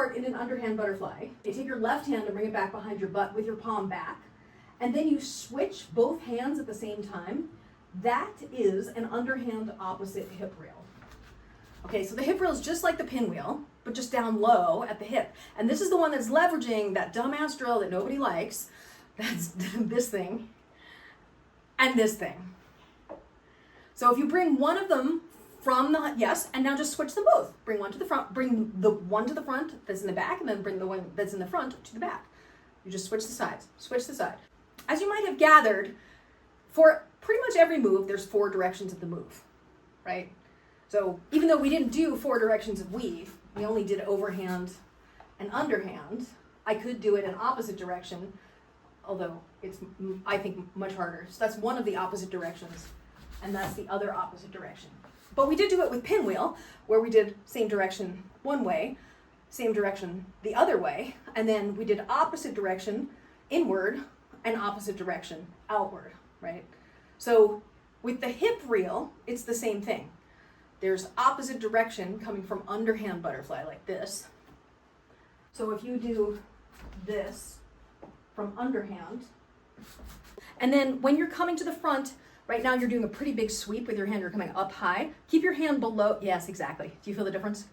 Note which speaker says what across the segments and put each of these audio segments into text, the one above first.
Speaker 1: start in an underhand butterfly. You take your left hand and bring it back behind your butt with your palm back, and then you switch both hands at the same time. That is an underhand opposite hip reel. Okay, so the hip reel is just like the pinwheel, but just down low at the hip. And this is the one that's leveraging that dumbass drill that nobody likes. That's this thing and this thing. So if you bring one of them from the, yes, and now just switch them both. Bring one to the front, bring the one to the front that's in the back, and then bring the one that's in the front to the back. You just switch the sides, switch the side. As you might have gathered, for pretty much every move, there's 4 directions of the move, right? So even though we didn't do 4 directions of weave, we only did overhand and underhand, I could do it in opposite direction, although it's, I think, much harder. So that's one of the opposite directions, and that's the other opposite direction. But we did do it with pinwheel, where we did same direction one way, same direction the other way, and then we did opposite direction inward and opposite direction outward, right? So with the hip reel, it's the same thing. There's opposite direction coming from underhand butterfly like this. So if you do this from underhand, and then when you're coming to the front, right now you're doing a pretty big sweep with your hand, you're coming up high. Keep your hand below, yes, exactly. Do you feel the difference?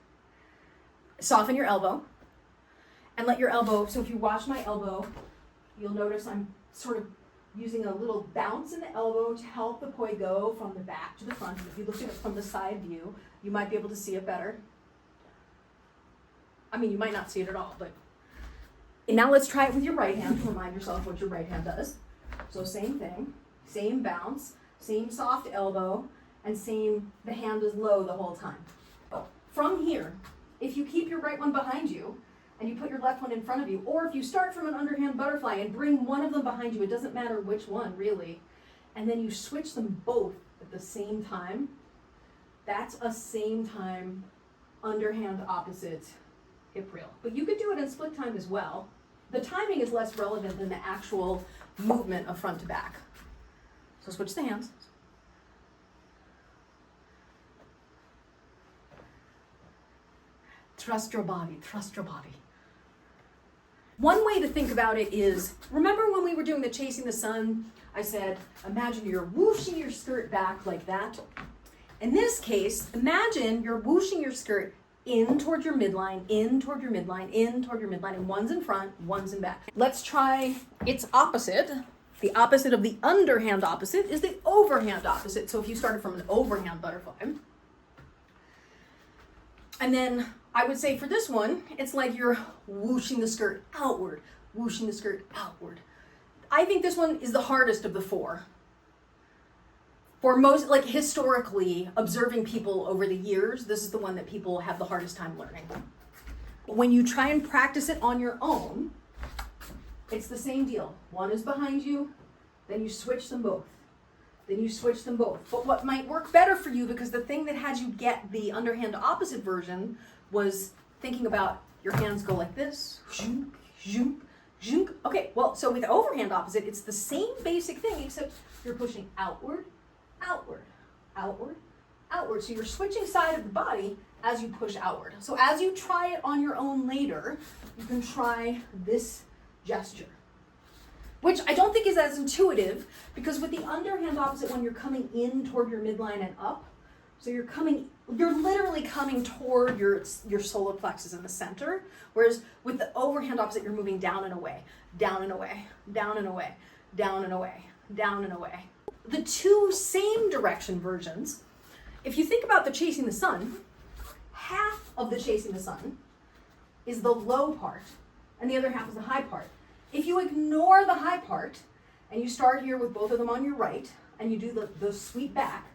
Speaker 1: Soften your elbow and let your elbow, so if you watch my elbow, you'll notice I'm sort of using a little bounce in the elbow to help the poi go from the back to the front. And if you look at it from the side view, you might be able to see it better. I mean, you might not see it at all, but. And now let's try it with your right hand to remind yourself what your right hand does. So same thing, same bounce, same soft elbow, and same, the hand is low the whole time. From here, if you keep your right one behind you, and you put your left one in front of you, or if you start from an underhand butterfly and bring one of them behind you, it doesn't matter which one really, and then you switch them both at the same time, that's a same time underhand opposite hip reel. But you could do it in split time as well. The timing is less relevant than the actual movement of front to back. So switch the hands. Trust your body, trust your body. One way to think about it is, remember when we were doing the chasing the sun, I said, imagine you're whooshing your skirt back like that. In this case, imagine you're whooshing your skirt in toward your midline, in toward your midline, in toward your midline, and one's in front, one's in back. Let's try its opposite. The opposite of the underhand opposite is the overhand opposite. So if you started from an overhand butterfly, and then I would say for this one, it's like you're whooshing the skirt outward, whooshing the skirt outward. I think this one is the hardest of the 4. For most, like historically, observing people over the years, this is the one that people have the hardest time learning. When you try and practice it on your own, it's the same deal. One is behind you, then you switch them both. Then you switch them both. But what might work better for you, because the thing that had you get the underhand opposite version was thinking about your hands go like this. Zhunk, zhunk, zhunk. Okay, well, so with overhand opposite, it's the same basic thing, except you're pushing outward, outward, outward, outward. So you're switching side of the body as you push outward. So as you try it on your own later, you can try this gesture, which I don't think is as intuitive, because with the underhand opposite one, you're coming in toward your midline and up. So you're literally coming toward your solar plexus in the center, whereas with the overhand opposite, you're moving down and away, down and away, down and away, down and away, down and away. The 2 same direction versions, if you think about the chasing the sun, half of the chasing the sun is the low part, and the other half is the high part. If you ignore the high part, and you start here with both of them on your right, and you do the sweep back,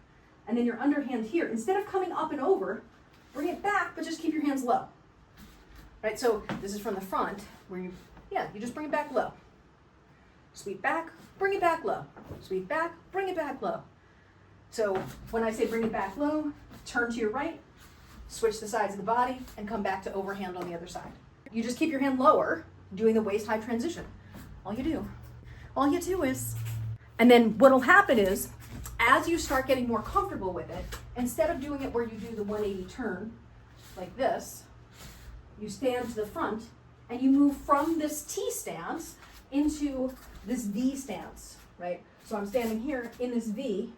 Speaker 1: and then your underhand here, instead of coming up and over, bring it back, but just keep your hands low. Right, so this is from the front, where you just bring it back low. Sweep back, bring it back low. Sweep back, bring it back low. So when I say bring it back low, turn to your right, switch the sides of the body, and come back to overhand on the other side. You just keep your hand lower, doing the waist-high transition. All you do is. And then what'll happen is, as you start getting more comfortable with it, instead of doing it where you do the 180 turn, like this, you stand to the front, and you move from this T stance into this V stance, right? So I'm standing here in this V,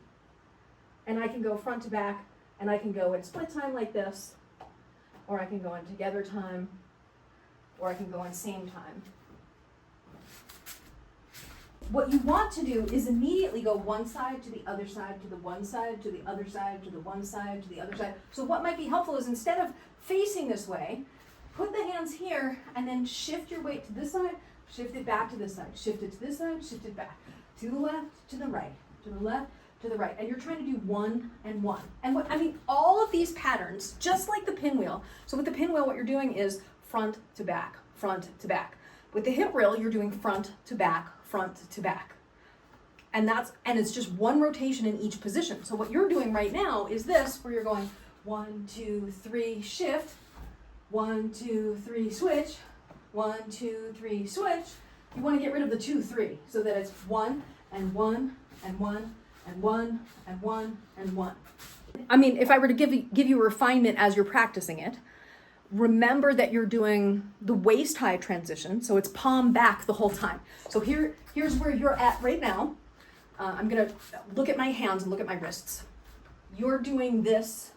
Speaker 1: and I can go front to back, and I can go in split time like this, or I can go in together time, or I can go in same time. What you want to do is immediately go one side to the other side, to the one side, to the other side, to the one side, to the other side. So what might be helpful is instead of facing this way, put the hands here and then shift your weight to this side, shift it back to this side, shift it to this side, shift it back. To the left, to the right, to the left, to the right. And you're trying to do one and one. And all of these patterns, just like the pinwheel. So with the pinwheel, what you're doing is front to back, front to back. With the hip reel, you're doing front to back, front to back. And it's just one rotation in each position. So what you're doing right now is this, where you're going 1, 2, 3, shift, 1, 2, 3, switch, 1, 2, 3, switch. You want to get rid of the 2, 3, so that it's 1 and 1 and 1 and 1 and 1 and 1. I mean, if I were to give you a refinement as you're practicing it, remember that you're doing the waist high transition, so it's palm back the whole time. So here's where you're at right now. I'm gonna look at my hands and look at my wrists. You're doing this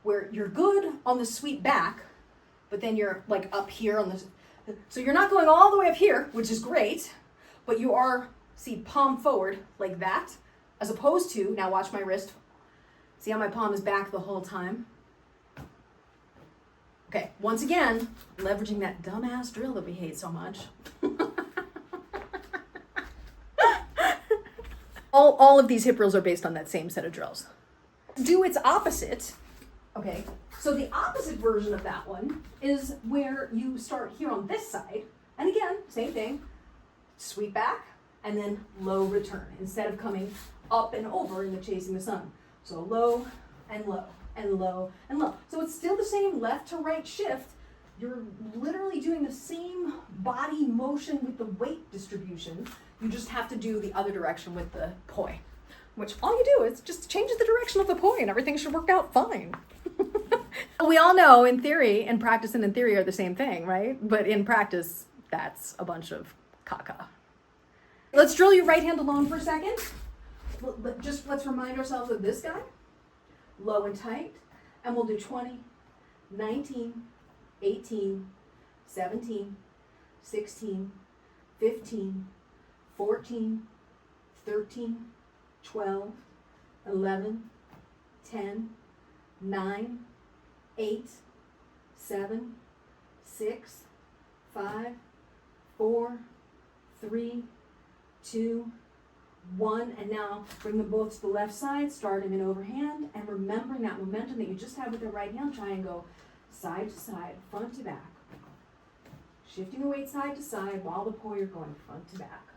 Speaker 1: where you're good on the sweep back, but then you're like up here on this. So you're not going all the way up here, which is great, but you are, see, palm forward like that, as opposed to, now watch my wrist. See how my palm is back the whole time? Okay, once again, leveraging that dumbass drill that we hate so much. all of these hip reels are based on that same set of drills. Do its opposite. Okay, so the opposite version of that one is where you start here on this side, and again, same thing, sweep back, and then low return, instead of coming up and over in the chasing the sun. So low and low and low and low. So it's still the same left to right shift. You're literally doing the same body motion with the weight distribution. You just have to do the other direction with the poi, which all you do is just changes the direction of the poi and everything should work out fine. We all know in theory and practice and in theory are the same thing, right? But in practice, that's a bunch of caca. Let's drill your right hand alone for a second. Let's remind ourselves of this guy. Low and tight. And we'll do 20, 19, 18, 17, 16, 15, 14, 13, 12, 11, 10, 9, 8, 7, 6, 5, 4, 3, 2, 1, and now bring them both to the left side, starting in overhand, and remembering that momentum that you just had with the right hand, try and go side to side, front to back. Shifting the weight side to side while the poi are going front to back.